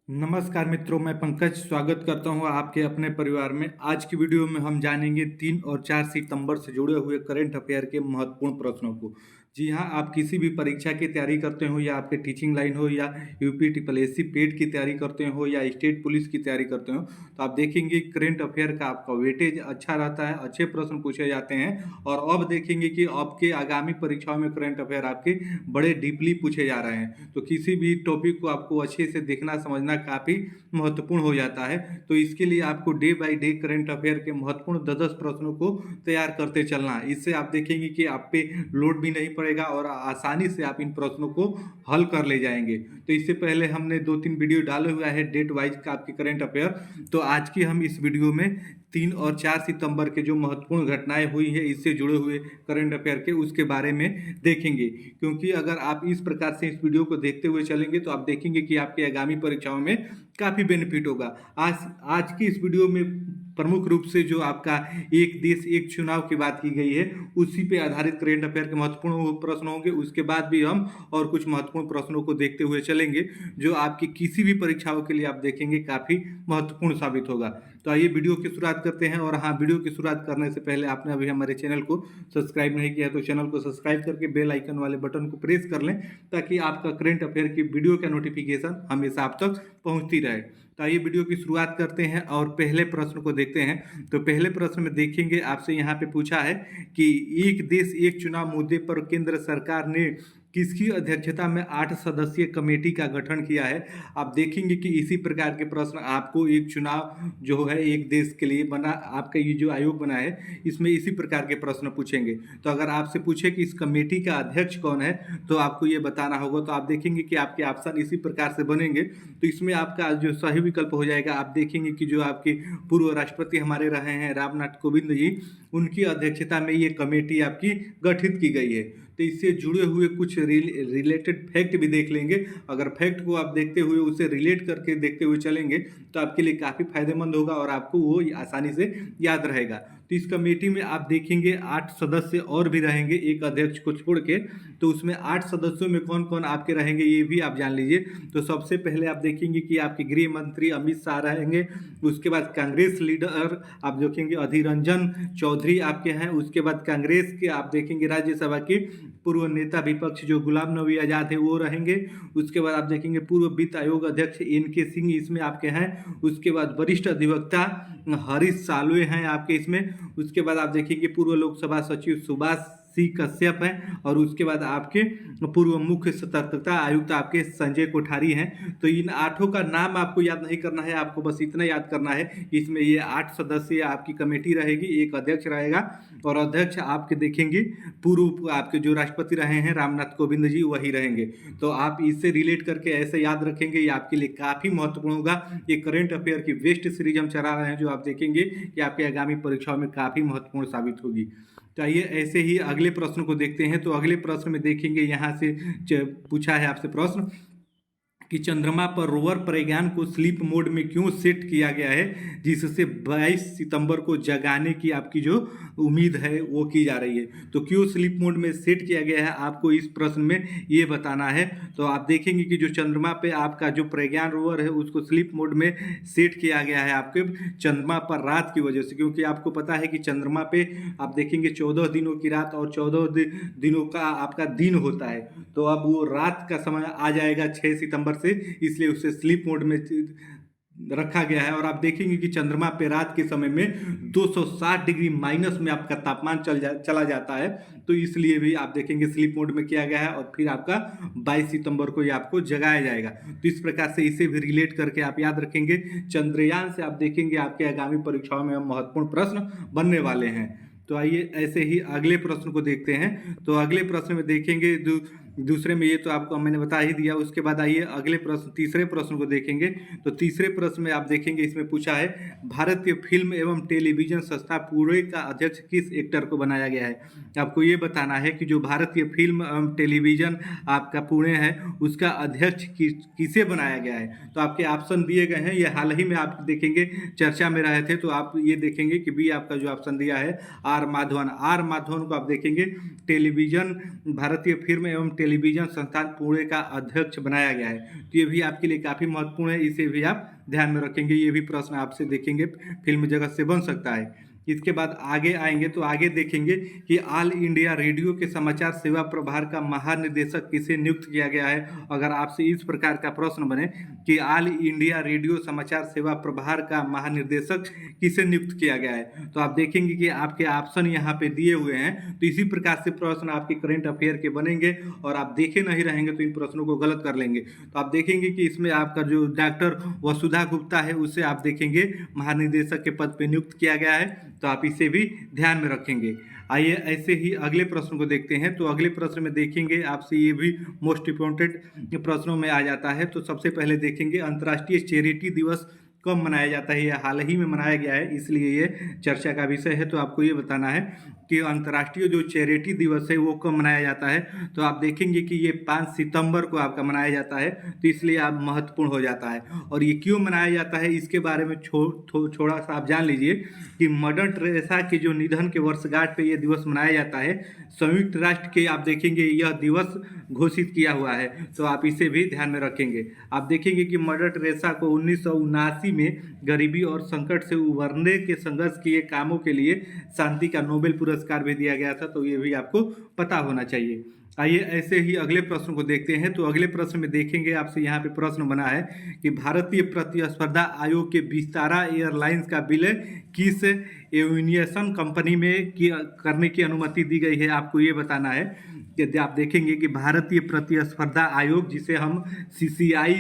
नमस्कार मित्रों, मैं पंकज स्वागत करता हूं आपके अपने परिवार में। आज की वीडियो में हम जानेंगे 3 और 4 सितंबर से जुड़े हुए करंट अफेयर के महत्वपूर्ण प्रश्नों को। जी हां, आप किसी भी परीक्षा की तैयारी करते हो या आपके टीचिंग लाइन हो या यूपी ट्रिपल एससी पेट की तैयारी करते हो या स्टेट पुलिस की तैयारी करते हो, तो आप देखेंगे करंट अफेयर का आपका वेटेज अच्छा रहता है, अच्छे प्रश्न पूछे जाते हैं। और अब देखेंगे कि आपके आगामी परीक्षाओं में करंट अफेयर आपके बड़े डीपली पूछे जा रहे हैं। तो किसी भी टॉपिक को आपको अच्छे से देखना समझना काफ़ी महत्वपूर्ण हो जाता है। तो इसके लिए आपको day by day current affair के महत्वपूर्ण 10-10 प्रश्नों को तैयार करते चलना है। इससे आप देखेंगे कि आप पे लोड भी नहीं पड़ेगा और आसानी से आप इन प्रश्नों को हल कर ले जाएंगे। तो इससे पहले हमने 2-3 वीडियो डाले हुआ है डेट वाइज का आपके करंट अफेयर। तो आज की हम इस वीडियो में 3 और 4 सितंबर के जो महत्वपूर्ण घटनाएं हुई हैं इससे जुड़े हुए करंट अफेयर के, उसके बारे में देखेंगे। क्योंकि अगर आप इस प्रकार से इस वीडियो को देखते हुए चलेंगे तो आप देखेंगे कि आपके आगामी परीक्षाओं में काफ़ी बेनिफिट होगा। आज की इस वीडियो में प्रमुख रूप से जो आपका एक देश एक चुनाव की बात की गई है उसी पे आधारित करंट अफेयर के महत्वपूर्ण प्रश्न होंगे। उसके बाद भी हम और कुछ महत्वपूर्ण प्रश्नों को देखते हुए चलेंगे जो आपकी किसी भी परीक्षाओं के लिए आप देखेंगे काफ़ी महत्वपूर्ण साबित होगा। तो आइए वीडियो की शुरुआत करते हैं। और हाँ, वीडियो की शुरुआत करने से पहले आपने अभी हमारे चैनल को सब्सक्राइब नहीं किया तो चैनल को सब्सक्राइब करके बेल आइकन वाले बटन को प्रेस कर लें ताकि आपका करंट अफेयर की वीडियो का नोटिफिकेशन हमेशा आप तक पहुंचती रहे। तो आइए वीडियो की शुरुआत करते हैं और पहले प्रश्न को देखते हैं। तो पहले प्रश्न में देखेंगे आपसे यहाँ पे पूछा है कि एक देश एक चुनाव मुद्दे पर केंद्र सरकार ने किसकी अध्यक्षता में 8 सदस्यीय कमेटी का गठन किया है। आप देखेंगे कि इसी प्रकार के प्रश्न आपको एक चुनाव जो है एक देश के लिए बना, आपका ये जो आयोग बना है इसमें इसी प्रकार के प्रश्न पूछेंगे। तो अगर आपसे पूछे कि इस कमेटी का अध्यक्ष कौन है तो आपको ये बताना होगा। तो आप देखेंगे कि आपके ऑप्शन इसी प्रकार से बनेंगे। तो इसमें आपका जो सही विकल्प हो जाएगा, आप देखेंगे कि जो आपके पूर्व राष्ट्रपति हमारे रहे हैं रामनाथ कोविंद जी, उनकी अध्यक्षता में ये कमेटी आपकी गठित की गई है। तो इससे जुड़े हुए कुछ रिलेटेड फैक्ट भी देख लेंगे। अगर फैक्ट को आप देखते हुए उसे रिलेट करके देखते हुए चलेंगे तो आपके लिए काफ़ी फायदेमंद होगा और आपको वो आसानी से याद रहेगा। तो इस कमेटी में आप देखेंगे 8 सदस्य और भी रहेंगे एक अध्यक्ष को छोड़ के। तो उसमें 8 सदस्यों में कौन कौन आपके रहेंगे ये भी आप जान लीजिए। तो सबसे पहले आप देखेंगे कि आपके गृह मंत्री अमित शाह रहेंगे। उसके बाद कांग्रेस लीडर आप देखेंगे अधीर रंजन चौधरी आपके हैं। उसके बाद कांग्रेस के आप देखेंगे राज्यसभा के पूर्व नेता विपक्ष जो गुलाम नबी आज़ाद है वो रहेंगे। उसके बाद आप देखेंगे पूर्व वित्त आयोग अध्यक्ष NK सिंह इसमें आपके हैं। उसके बाद वरिष्ठ अधिवक्ता हरीश साल्वे हैं आपके इसमें। उसके बाद आप देखेंगे पूर्व लोकसभा सचिव सुभाष सी कश्यप हैं। और उसके बाद आपके पूर्व मुख्य सतर्कता आयुक्त आपके संजय कोठारी हैं। तो इन 8 का नाम आपको याद नहीं करना है, आपको बस इतना याद करना है कि इसमें ये 8 सदस्य आपकी कमेटी रहेगी, एक अध्यक्ष रहेगा और अध्यक्ष आपके देखेंगे पूर्व आपके जो राष्ट्रपति रहे हैं रामनाथ कोविंद जी वही रहेंगे। तो आप इससे रिलेट करके ऐसे याद रखेंगे, ये आपके लिए काफ़ी महत्वपूर्ण होगा। ये करंट अफेयर की वेस्ट सीरीज हम चला रहे हैं जो आप देखेंगे कि आपके आगामी परीक्षाओं में काफ़ी महत्वपूर्ण साबित होगी। तो आइए ऐसे ही अगले प्रश्न को देखते हैं। तो अगले प्रश्न में देखेंगे यहाँ से पूछा है आपसे प्रश्न कि चंद्रमा पर रोवर प्रज्ञान को स्लीप मोड में क्यों सेट किया गया है जिससे 22 सितंबर को जगाने की आपकी जो उम्मीद है वो की जा रही है। तो क्यों स्लीप मोड में सेट किया गया है आपको इस प्रश्न में ये बताना है। तो आप देखेंगे कि जो चंद्रमा पे आपका जो प्रज्ञान रोवर है उसको स्लीप मोड में सेट किया गया है आपके चंद्रमा पर रात की वजह से। क्योंकि आपको पता है कि चंद्रमा पे आप देखेंगे 14 दिनों की रात और 14 दिनों का आपका दिन होता है। तो अब वो रात का समय आ जाएगा 6 सितंबर से, इसलिए उसे स्लीप मोड में रखा गया है। और आप देखेंगे कि चंद्रमा पे रात के समय में 260 डिग्री माइनस में आपका तापमान चला जाता है। तो इसलिए भी आप देखेंगे स्लीप मोड में किया गया है और फिर आपका 22 सितंबर को ये आपको जगाया जाएगा। तो इस प्रकार से इसे भी रिलेट करके आप याद रखेंगे। चंद्रयान से आप देखेंगे आपके आगामी परीक्षाओं में महत्वपूर्ण प्रश्न बनने वाले हैं। तो आइए ऐसे ही अगले प्रश्न को देखते हैं। तो अगले प्रश्न में देखेंगे दूसरे में ये तो आपको मैंने बता ही दिया। उसके बाद आइए अगले प्रश्न तीसरे प्रश्न को देखेंगे। तो तीसरे प्रश्न में आप देखेंगे इसमें पूछा है भारतीय फिल्म एवं टेलीविजन संस्था पुणे का अध्यक्ष किस एक्टर को बनाया गया है। आपको ये बताना है कि जो भारतीय फिल्म एवं टेलीविजन आपका पुणे है उसका अध्यक्ष किसे बनाया गया है। तो आपके ऑप्शन दिए गए हैं, ये हाल ही में आप देखेंगे चर्चा में रहे थे। तो आप ये देखेंगे कि बी आपका जो ऑप्शन दिया है आर माधवन को आप देखेंगे टेलीविजन भारतीय फिल्म एवं टेलीविजन संस्थान पुणे का अध्यक्ष बनाया गया है। तो ये भी आपके लिए काफ़ी महत्वपूर्ण है, इसे भी आप ध्यान में रखेंगे। ये भी प्रश्न आपसे देखेंगे फिल्म जगत से बन सकता है। इसके बाद आगे आएंगे तो आगे देखेंगे कि ऑल इंडिया रेडियो के समाचार सेवा प्रभार का महानिदेशक किसे नियुक्त किया गया है। अगर आपसे इस प्रकार का प्रश्न बने कि ऑल इंडिया रेडियो समाचार सेवा प्रभार का महानिदेशक किसे नियुक्त किया गया है, तो आप देखेंगे कि आपके ऑप्शन यहाँ पे दिए हुए हैं। तो इसी प्रकार से प्रश्न आपके करंट अफेयर के बनेंगे और आप देखे नहीं रहेंगे तो इन प्रश्नों को गलत कर लेंगे। तो आप देखेंगे कि इसमें आपका जो डॉक्टर वसुधा गुप्ता है उसे आप देखेंगे महानिदेशक के पद पर नियुक्त किया गया है, तो आप इसे भी ध्यान में रखेंगे। आइए ऐसे ही अगले प्रश्न को देखते हैं। तो अगले प्रश्न में देखेंगे आपसे ये भी मोस्ट इम्पोर्टेंट प्रश्नों में आ जाता है। तो सबसे पहले देखेंगे अंतर्राष्ट्रीय चैरिटी दिवस कब मनाया जाता है। यह हाल ही में मनाया गया है, इसलिए ये चर्चा का विषय है। तो आपको ये बताना है कि अंतर्राष्ट्रीय जो चैरिटी दिवस है वो कब मनाया जाता है। तो आप देखेंगे कि ये 5 सितंबर को आपका मनाया जाता है, तो इसलिए आप महत्वपूर्ण हो जाता है। और ये क्यों मनाया जाता है इसके बारे में थोड़ा सा आप जान लीजिए कि मदर टेरेसा के जो निधन के वर्षगांठ पे ये दिवस मनाया जाता है। संयुक्त राष्ट्र के आप देखेंगे यह दिवस घोषित किया हुआ है, तो आप इसे भी ध्यान में रखेंगे। आप देखेंगे कि मदर टेरेसा को 1979 में गरीबी और संकट से उबरने के संघर्ष किए कामों के लिए शांति का नोबेल पुरस्कार भी दिया गया था, तो ये भी आपको पता होना चाहिए। आइए ऐसे ही अगले प्रश्न को देखते हैं। तो अगले प्रश्न में देखेंगे आपसे यहाँ पे प्रश्न बना है कि भारतीय प्रतिस्पर्धा आयोग के विस्तारा एयरलाइंस का विलय किस एविएशन कंपनी में करने की अनुमति दी गई है, आपको ये बताना है। यदि आप देखेंगे कि भारतीय प्रतिस्पर्धा आयोग, जिसे हम CCI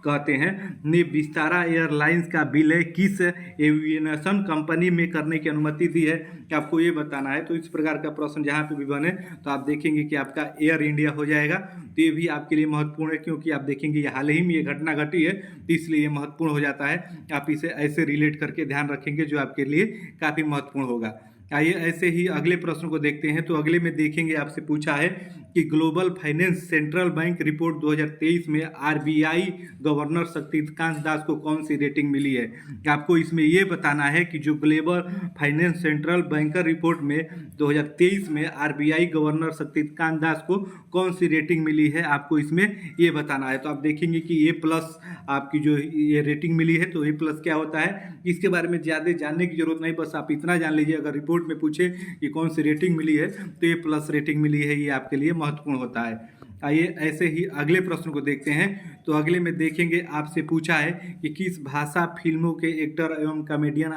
कहते हैं, ने विस्तारा एयरलाइंस का विलय किस एविएशन कंपनी में करने की अनुमति दी है, आपको ये बताना है। तो इस प्रकार का प्रश्न जहाँ पे भी बने तो आप देखेंगे कि आपका एयर इंडिया हो जाएगा। तो ये भी आपके लिए महत्वपूर्ण है, क्योंकि आप देखेंगे ये हाल ही में ये घटना घटी है, तो इसलिए ये महत्वपूर्ण हो जाता है। आप इसे ऐसे रिलेट करके ध्यान रखेंगे जो आपके लिए काफ़ी महत्वपूर्ण होगा। आइए ऐसे ही अगले प्रश्न को देखते हैं। तो अगले में देखेंगे आपसे पूछा है कि global finance central bank report 2023 में RBI गवर्नर शक्तिकांत दास को कौन सी रेटिंग मिली है। आपको इसमें ये बताना है कि जो global finance central banker report में 2023 में RBI गवर्नर शक्तिकांत दास को कौन सी रेटिंग मिली है, आपको इसमें ये बताना है। तो आप देखेंगे कि A+ आपकी जो ये रेटिंग मिली है, तो A+ क्या होता है इसके बारे में ज़्यादा जानने की जरूरत नहीं, बस आप इतना जान लीजिए अगर रिपोर्ट में पूछे कि कौन सी रेटिंग मिली है तो A+ रेटिंग मिली है, ये आपके लिए महत्वपूर्ण होता है। आइए ऐसे ही अगले प्रश्न को देखते हैं। तो अगले में देखेंगे आपसे पूछा है कि किस भाषा फिल्मों के एक्टर एवं कॉमेडियन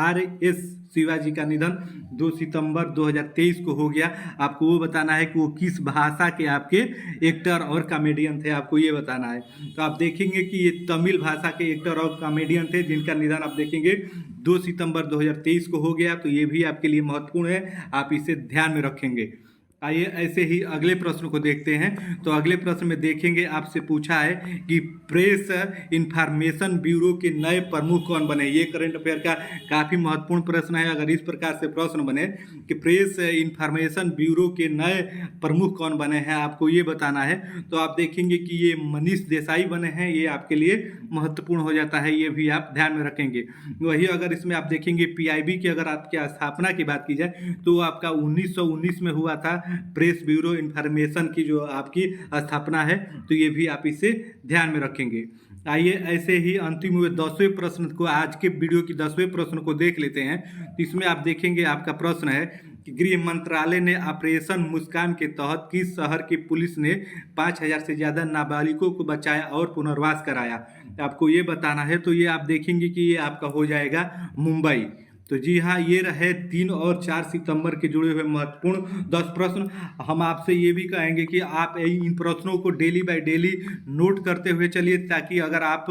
RS शिवाजी का निधन 2 सितंबर 2023 को हो गया। आपको वो बताना है कि वो किस भाषा के आपके एक्टर और कॉमेडियन थे, आपको ये बताना है। तो आप देखेंगे कि ये तमिल भाषा के एक्टर और कॉमेडियन थे जिनका निधन आप देखेंगे 2 सितंबर 2023 को हो गया। तो ये भी आपके लिए महत्वपूर्ण है, आप इसे ध्यान में रखेंगे। आइए ऐसे ही अगले प्रश्न को देखते हैं। तो अगले प्रश्न में देखेंगे आपसे पूछा है कि प्रेस इंफॉर्मेशन ब्यूरो के नए प्रमुख कौन बने। ये करंट अफेयर का काफ़ी महत्वपूर्ण प्रश्न है। अगर इस प्रकार से प्रश्न बने कि प्रेस इंफॉर्मेशन ब्यूरो के नए प्रमुख कौन बने हैं, आपको ये बताना है। तो आप देखेंगे कि ये मनीष देसाई बने हैं, ये आपके लिए महत्वपूर्ण हो जाता है, ये भी आप ध्यान में रखेंगे। वही अगर इसमें आप देखेंगे PIB की अगर आपकी स्थापना की बात की जाए तो आपका 1919 में हुआ था प्रेस ब्यूरो इंफॉर्मेशन की जो आपकी स्थापना है, तो ये भी आप इसे ध्यान में रखेंगे। आइए ऐसे ही अंतिम हुए 10वें प्रश्न को, आज के वीडियो की 10वें प्रश्न को देख लेते हैं। तो इसमें आप देखेंगे आपका प्रश्न है कि गृह मंत्रालय ने ऑपरेशन मुस्कान के तहत किस शहर की पुलिस ने 5000 से ज़्यादा नाबालिगों को बचाया और पुनर्वास कराया, आपको ये बताना है। तो ये आप देखेंगे कि ये आपका हो जाएगा मुंबई। तो जी हाँ, ये रहे 3 और 4 सितंबर के जुड़े हुए महत्वपूर्ण 10 प्रश्न। हम आपसे ये भी कहेंगे कि आप इन प्रश्नों को डेली बाय डेली नोट करते हुए चलिए, ताकि अगर आप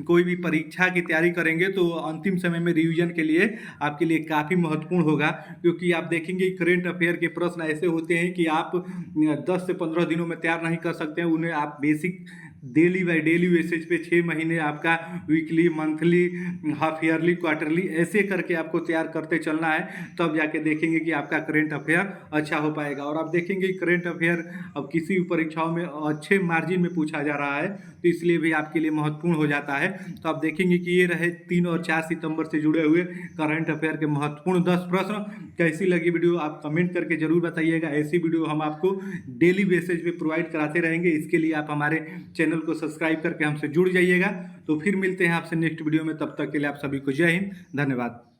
कोई भी परीक्षा की तैयारी करेंगे तो अंतिम समय में रिवीजन के लिए आपके लिए काफ़ी महत्वपूर्ण होगा। क्योंकि आप देखेंगे करेंट अफेयर के प्रश्न ऐसे होते हैं कि आप 10 से 15 दिनों में तैयार नहीं कर सकते हैं, उन्हें आप basic daily by daily basis पे 6 महीने आपका weekly, monthly, half yearly, quarterly ऐसे करके आपको तैयार करते चलना है। तब जाके देखेंगे कि आपका करेंट अफेयर अच्छा हो पाएगा। और आप देखेंगे करेंट अफेयर अब किसी भी परीक्षाओं में अच्छे मार्जिन में पूछा जा रहा है, तो इसलिए भी आपके लिए महत्वपूर्ण हो जाता है। तो आप देखेंगे कि ये रहे 3 और 4 सितंबर से जुड़े हुए करंट अफेयर के महत्वपूर्ण 10 प्रश्न। कैसी लगी वीडियो आप कमेंट करके जरूर बताइएगा। ऐसी वीडियो हम आपको डेली बेसिस पे प्रोवाइड कराते रहेंगे। इसके लिए आप हमारे चैनल को सब्सक्राइब करके हमसे जुड़ जाइएगा। तो फिर मिलते हैं आपसे नेक्स्ट वीडियो में। तब तक के लिए आप सभी को जय हिंद, धन्यवाद।